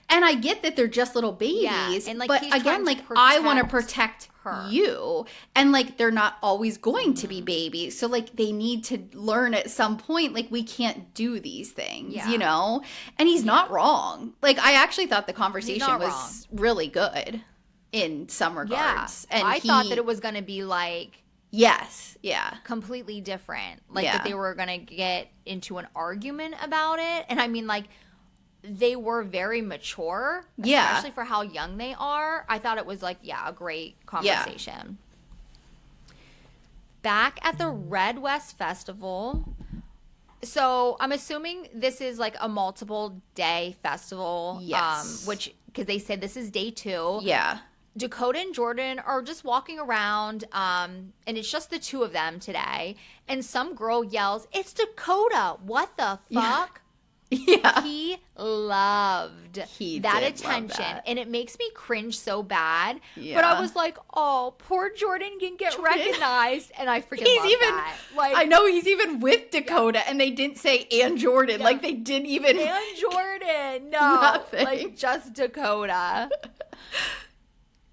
And I get that they're just little babies. And but again, I want to protect you. And they're not always going to be babies. So they need to learn at some point, we can't do these things, And he's not wrong. I actually thought the conversation was really good in some regards. Yeah. And I thought that it was going to be yes. Yeah. completely different. That they were going to get into an argument about it. And they were very mature, especially for how young they are. I thought it was like, a great conversation. Back at the Red West Festival. So I'm assuming this is like a multiple day festival. Yes. Because they said this is day 2. Yeah. Dakota and Jordan are just walking around, and it's just the 2 of them today. And some girl yells, "It's Dakota! What the fuck?" Yeah. He loved that attention. And it makes me cringe so bad. Yeah. But I was like, oh, poor Jordan can get recognized. And I freaking love that. Like, I know he's even with Dakota, and they didn't say "and Jordan." Yeah. Like, they didn't even. And Jordan. No. Nothing. Like, just Dakota.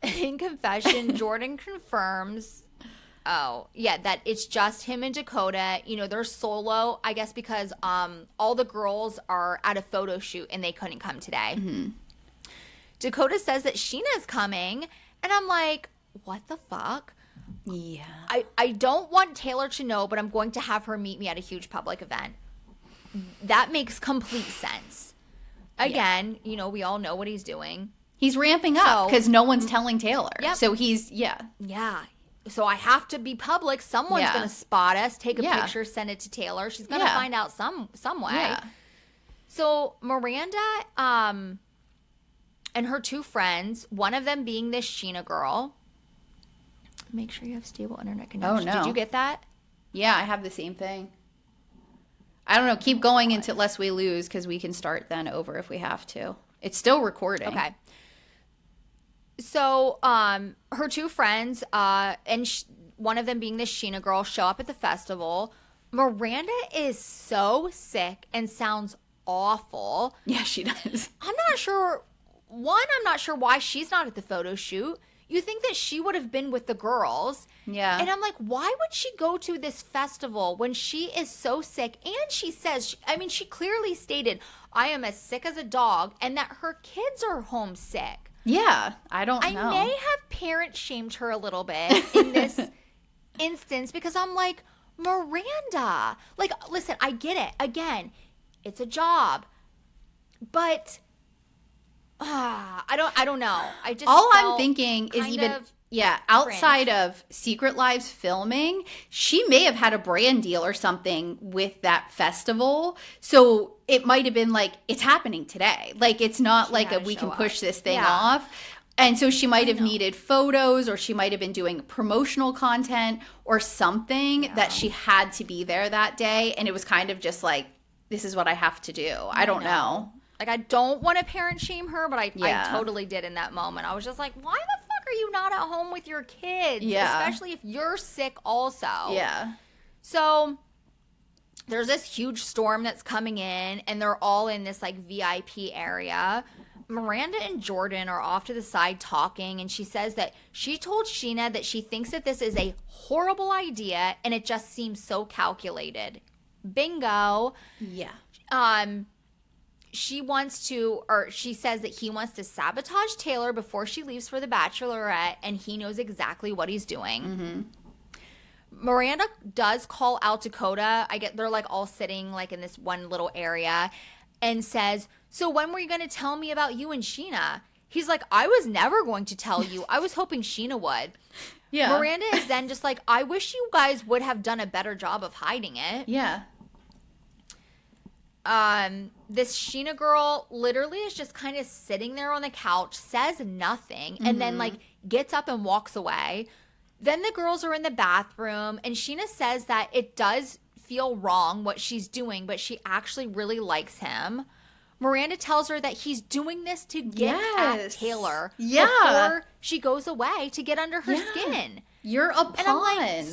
In confession, Jordan confirms, that it's just him and Dakota. You know, they're solo, I guess, because all the girls are at a photo shoot and they couldn't come today. Mm-hmm. Dakota says that Sheena's coming, and I'm like, what the fuck? Yeah. I don't want Taylor to know, but I'm going to have her meet me at a huge public event. That makes complete sense. Again, we all know what he's doing. He's ramping up because no one's telling Taylor. Yep. So he's, Yeah. So I have to be public. Someone's going to spot us, take a picture, send it to Taylor. She's going to find out some way. Yeah. So Miranda and her 2 friends, one of them being this Shinia girl. Make sure you have stable internet connection. Oh, no. Did you get that? Yeah, I have the same thing. I don't know. Keep going unless we lose, because we can start then over if we have to. It's still recording. Okay. So, her 2 friends, and one of them being this Shinia girl, show up at the festival. Miranda is so sick and sounds awful. Yeah, she does. I'm not sure why she's not at the photo shoot. You think that she would have been with the girls. Yeah. And I'm like, why would she go to this festival when she is so sick? And she says, she clearly stated, I am as sick as a dog, and that her kids are homesick. Yeah, I don't know. I may have parent shamed her a little bit in this instance, because I'm like, Miranda, like, listen, I get it. Again, it's a job, but I don't know. I just all I'm thinking is outside of Secret Lives filming, she may have had a brand deal or something with that festival. So it might have been like, it's happening today. Like, it's not like we can push this thing off. And so she might have needed photos, or she might have been doing promotional content or something that she had to be there that day. And it was kind of just like, this is what I have to do. I don't know. Like, I don't want to parent shame her, but I totally did in that moment. I was just like, why the fuck are you not at home with your kids? Yeah. Especially if you're sick also. Yeah. So there's this huge storm that's coming in, and they're all in this like VIP area. Miranda and Jordan are off to the side talking, and she says that she told Shinia that she thinks that this is a horrible idea, and it just seems so calculated. Bingo. Yeah. She says that he wants to sabotage Taylor before she leaves for the Bachelorette, and he knows exactly what he's doing. Mm-hmm. Miranda does call out Dakota. They're like all sitting like in this one little area, and says, so when were you going to tell me about you and Shinia? He's like, I was never going to tell you. I was hoping Shinia would. Yeah. Miranda is then just like, I wish you guys would have done a better job of hiding it. Yeah. This Shinia girl literally is just kind of sitting there on the couch, says nothing, and then like gets up and walks away. Then the girls are in the bathroom, and Shinia says that it does feel wrong what she's doing, but she actually really likes him. Miranda tells her that he's doing this to get at Taylor before she goes away, to get under her skin. You're a pawn. And I'm like,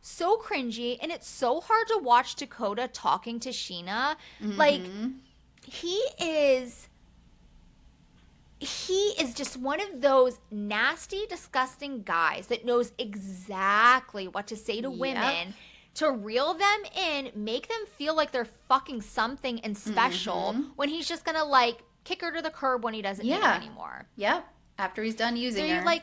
so cringy, and it's so hard to watch Dakota talking to Shinia. Mm-hmm. Like, he is just one of those nasty, disgusting guys that knows exactly what to say to women to reel them in, make them feel like they're fucking something and special, when he's just gonna like kick her to the curb when he doesn't need her anymore. Yep. After he's done using her. Like,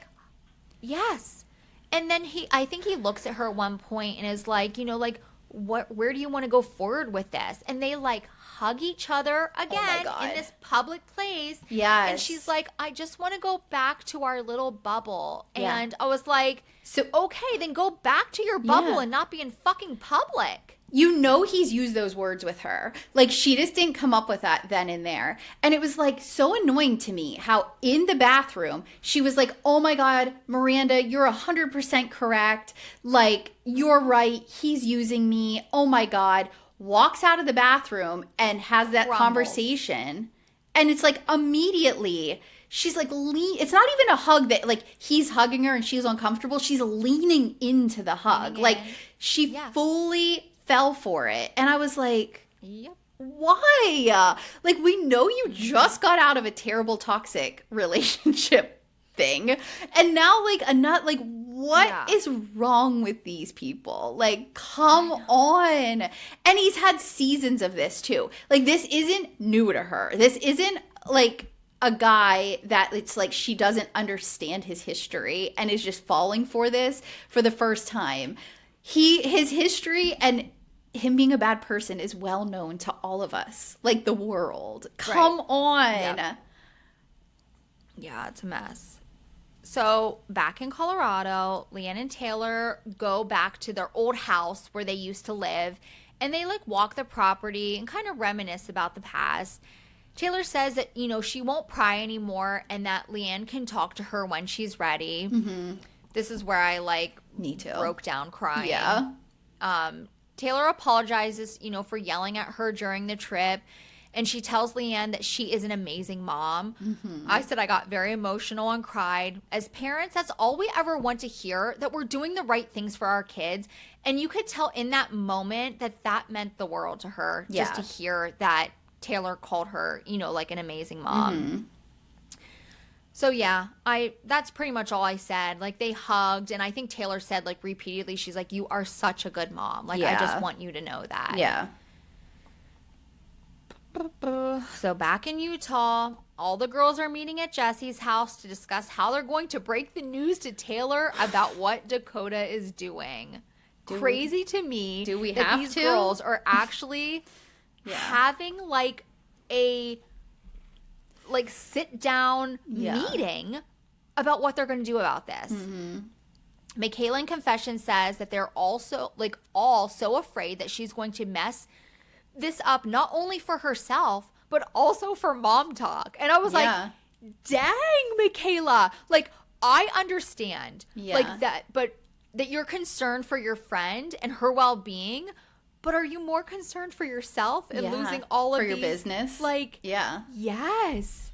yes. And then I think he looks at her at one point and is like, like, where do you want to go forward with this? And they like hug each other again in this public place. Yes. And she's like, I just want to go back to our little bubble. And I was like, so okay, then go back to your bubble and not be in fucking public. You know he's used those words with her. Like, she just didn't come up with that then and there. And it was, like, so annoying to me how in the bathroom, she was like, oh, my God, Miranda, you're 100% correct. Like, you're right. He's using me. Oh, my God. Walks out of the bathroom and has that conversation. And it's, like, immediately, she's, like, it's not even a hug that, like, he's hugging her and she's uncomfortable. She's leaning into the hug. Like, she fully fell for it. And I was like, why? Like, we know you just got out of a terrible toxic relationship thing. And now, like, what is wrong with these people? Like, come on. And he's had seasons of this too. Like, this isn't new to her. This isn't like a guy that it's like she doesn't understand his history and is just falling for this for the first time. His history and him being a bad person is well known to all of us, like the world. Come on. Yeah, it's a mess. So back in Colorado, Liann and Taylor go back to their old house where they used to live, and they like walk the property and kind of reminisce about the past. Taylor says that, you know, she won't pry anymore and that Liann can talk to her when she's ready. Mm-hmm. This is where I broke down crying. Yeah. Taylor apologizes, you know, for yelling at her during the trip. And she tells Liann that she is an amazing mom. Mm-hmm. I said I got very emotional and cried. As parents, that's all we ever want to hear, that we're doing the right things for our kids. And you could tell in that moment that meant the world to her. Just to hear that Taylor called her, you know, like an amazing mom. Mm-hmm. So yeah, that's pretty much all I said. Like, they hugged, and I think Taylor said, like, repeatedly, she's like, you are such a good mom. Like, I just want you to know that. Yeah. So back in Utah, all the girls are meeting at Jesse's house to discuss how they're going to break the news to Taylor about what Dakota is doing. Crazy to me that these girls are actually having like a sit down meeting about what they're going to do about this. Mm-hmm. Michaela in confession says that they're also all so afraid that she's going to mess this up, not only for herself but also for Mom Talk. And I was like, dang, Michaela, like, I understand like that, but that you're concerned for your friend and her well-being, but are you more concerned for yourself and losing all of your business? Like, yes.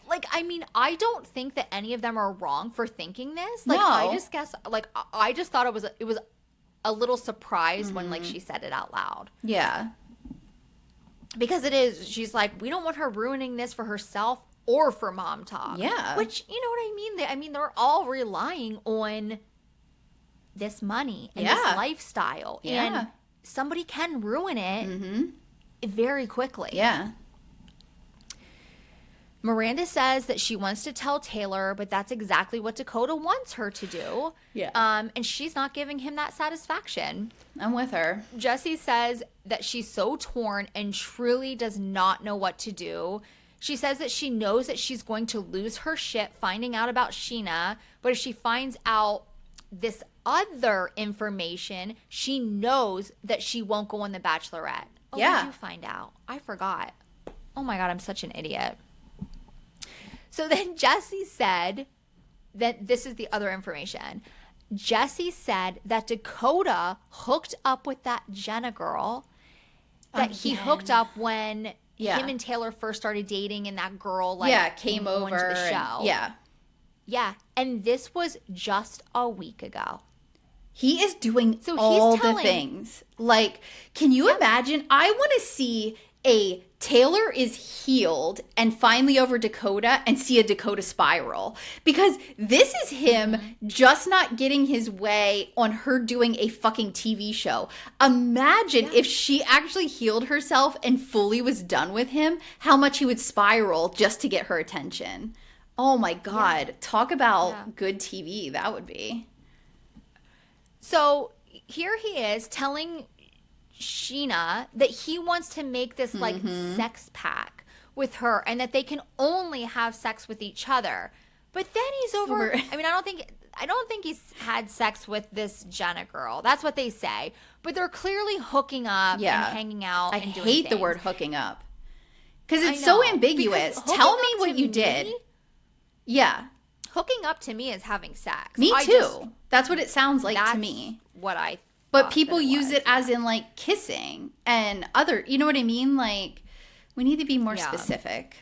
Like, I mean, I don't think that any of them are wrong for thinking this. Like, I just guess, like, I just thought it was a little surprise when, like, she said it out loud. Yeah. Because it is, she's like, we don't want her ruining this for herself or for Mom Talk. Yeah. Which, you know what I mean? They're all relying on this money and this lifestyle. Yeah. And somebody can ruin it very quickly. Yeah. Miranda says that she wants to tell Taylor, but that's exactly what Dakota wants her to do. Yeah. And she's not giving him that satisfaction. I'm with her. Jessie says that she's so torn and truly does not know what to do. She says that she knows that she's going to lose her shit finding out about Shinia, but if she finds out this other information, she knows that she won't go on The Bachelorette. Oh, yeah. Did you find out? I forgot. Oh my God, I'm such an idiot. So then Jessie said that this is the other information. Jessie said that Dakota hooked up with that Jenna girl, that he hooked up when him and Taylor first started dating, and that girl came over to the show. Yeah. And this was just a week ago. He is doing all the things. Like, can you imagine? I want to see a Taylor is healed and finally over Dakota and see a Dakota spiral. Because this is him just not getting his way on her doing a fucking TV show. Imagine if she actually healed herself and fully was done with him, how much he would spiral just to get her attention. Oh my God. Talk about good TV. That would be. So here he is telling Sheena that he wants to make this like sex pact with her and that they can only have sex with each other. But then he's over. I mean, I don't think he's had sex with this Jenna girl. That's what they say. But they're clearly hooking up and hanging out. I and doing hate the things. word hooking up. Because it's so ambiguous. Tell me what you did. Yeah. Hooking up to me is having sex. Me too. That's what it sounds like to me. What I But people use it as in like kissing and other, you know what I mean? Like, we need to be more specific.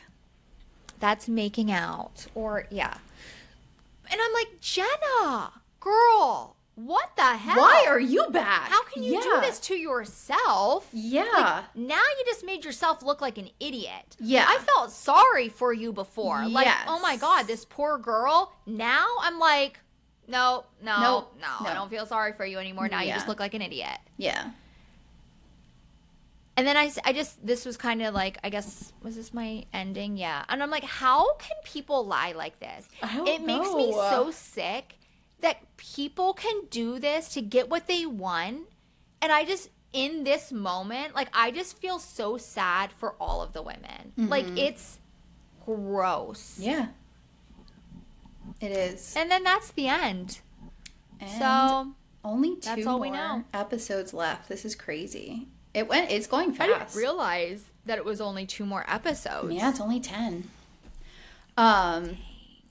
That's making out. Or, And I'm like, Jenna, girl, what the hell? Why are you back? How can you do this to yourself? Yeah. Like, now you just made yourself look like an idiot. Yeah. I felt sorry for you before. Yes. Like, oh my God, this poor girl. Now I'm like, no, I don't feel sorry for you anymore. Now you just look like an idiot. Yeah. And then I just, this was kind of like, I guess, was this my ending? Yeah. And I'm like, how can people lie like this? It makes me so sick that people can do this to get what they want. And I just, in this moment, like, I just feel so sad for all of the women. Like, it's gross. Yeah. It is. And then that's the end. And so only 2 that's all more we know. episodes left. This is crazy. It's going fast. I didn't realize that it was only 2 more episodes. Yeah, it's only 10. And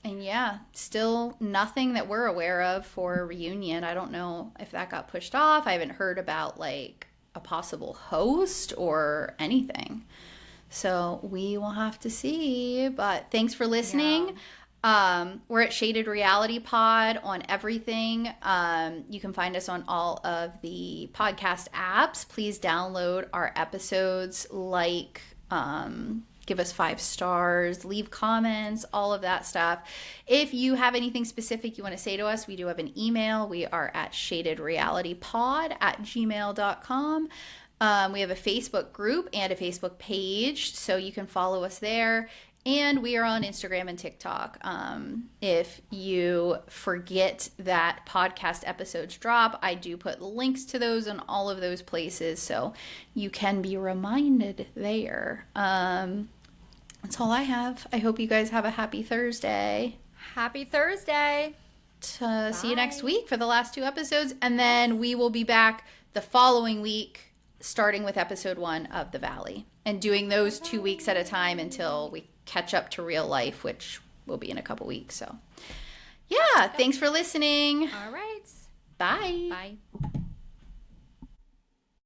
yeah, still nothing that we're aware of for a reunion. I don't know if that got pushed off. I haven't heard about like a possible host or anything. So we will have to see. But thanks for listening. Yeah. We're at Shaded Reality Pod on everything. You can find us on all of the podcast apps. Please download our episodes, give us 5 stars, leave comments, all of that stuff. If you have anything specific you want to say to us, we do have an email. We are at shadedrealitypod@gmail.com. We have a Facebook group and a Facebook page, so you can follow us there. And we are on Instagram and TikTok. If you forget that podcast episodes drop, I do put links to those in all of those places, so you can be reminded there. That's all I have. I hope you guys have a happy Thursday. Happy Thursday. See you next week for the last 2 episodes, and then we will be back the following week, starting with episode 1 of The Valley, and doing those 2 weeks at a time until we catch up to real life, which will be in a couple weeks. So yeah, thanks for listening. All right. Bye. Bye.